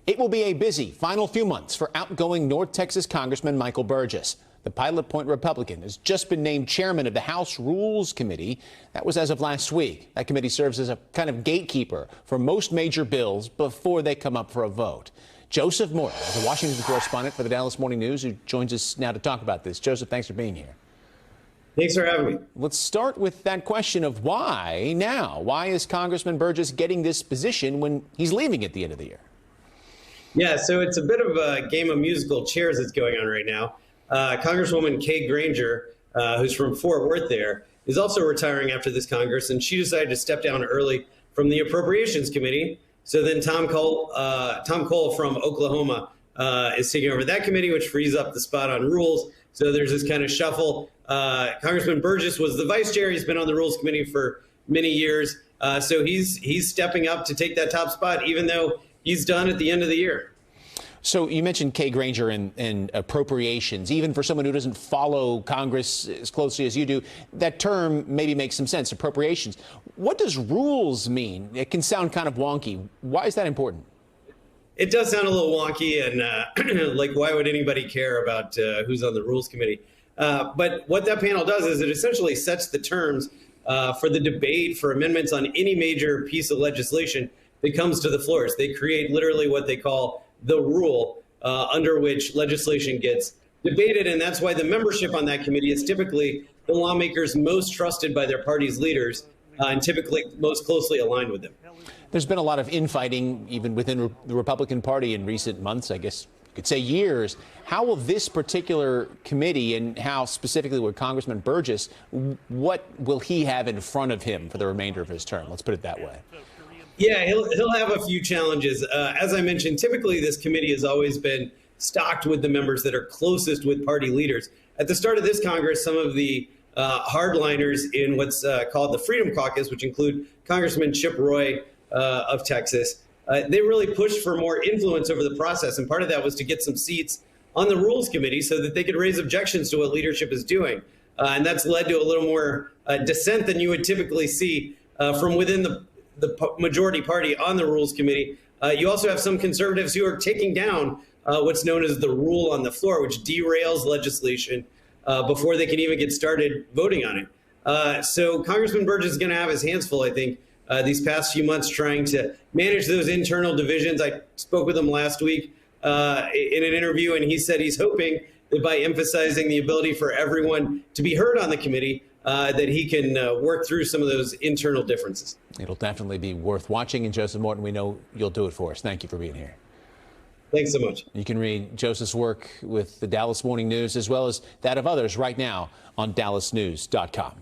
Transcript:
It will be a busy final few months for outgoing North Texas Congressman Michael Burgess. The Pilot Point Republican has just been named chairman of the House Rules Committee. That was as of last week. That committee serves as a kind of gatekeeper for most major bills before they come up for a vote. Joseph Morton is a Washington correspondent for the Dallas Morning News who joins us now to talk about this. Joseph, thanks for being here. Thanks for having me. Let's start with that question of why now? Why is Congressman Burgess getting this position when he's leaving at the end of the year? Yeah, so it's a bit of a game of musical chairs that's going on right now. Congresswoman Kay Granger, who's from Fort Worth there, is also retiring after this Congress, and she decided to step down early from the Appropriations Committee. So then Tom Cole from Oklahoma is taking over that committee, which frees up the spot on rules. So there's this kind of shuffle. Congressman Burgess was the vice chair. He's been on the Rules Committee for many years. So he's stepping up to take that top spot, even though he's done at the end of the year. So you mentioned Kay Granger and appropriations. Even for someone who doesn't follow Congress as closely as you do, that term maybe makes some sense, appropriations. What does rules mean? It can sound kind of wonky. Why is that important? It does sound a little wonky, and like, why would anybody care about who's on the Rules Committee? But what that panel does is it essentially sets the terms for the debate for amendments on any major piece of legislation that comes to the floors. They create literally what they call the rule under which legislation gets debated, and that's why the membership on that committee is typically the lawmakers most trusted by their party's leaders and typically most closely aligned with them. There's been a lot of infighting even within the Republican Party in recent months, I guess you could say years. How will this particular committee and how specifically with Congressman Burgess, what will he have in front of him for the remainder of his term? Let's put it that way. Yeah, he'll have a few challenges. As I mentioned, typically this committee has always been stocked with the members that are closest with party leaders. At the start of this Congress, some of the hardliners in what's called the Freedom Caucus, which include Congressman Chip Roy of Texas, they really pushed for more influence over the process. And part of that was to get some seats on the Rules Committee so that they could raise objections to what leadership is doing. And that's led to a little more dissent than you would typically see from within the majority party on the Rules Committee. You also have some conservatives who are taking down what's known as the rule on the floor, which derails legislation before they can even get started voting on it. So Congressman Burgess is going to have his hands full, I think, these past few months trying to manage those internal divisions. I spoke with him last week in an interview, and he said he's hoping that by emphasizing the ability for everyone to be heard on the committee, that he can work through some of those internal differences. It'll definitely be worth watching. And Joseph Morton, we know you'll do it for us. Thank you for being here. Thanks so much. You can read Joseph's work with the Dallas Morning News as well as that of others right now on dallasnews.com.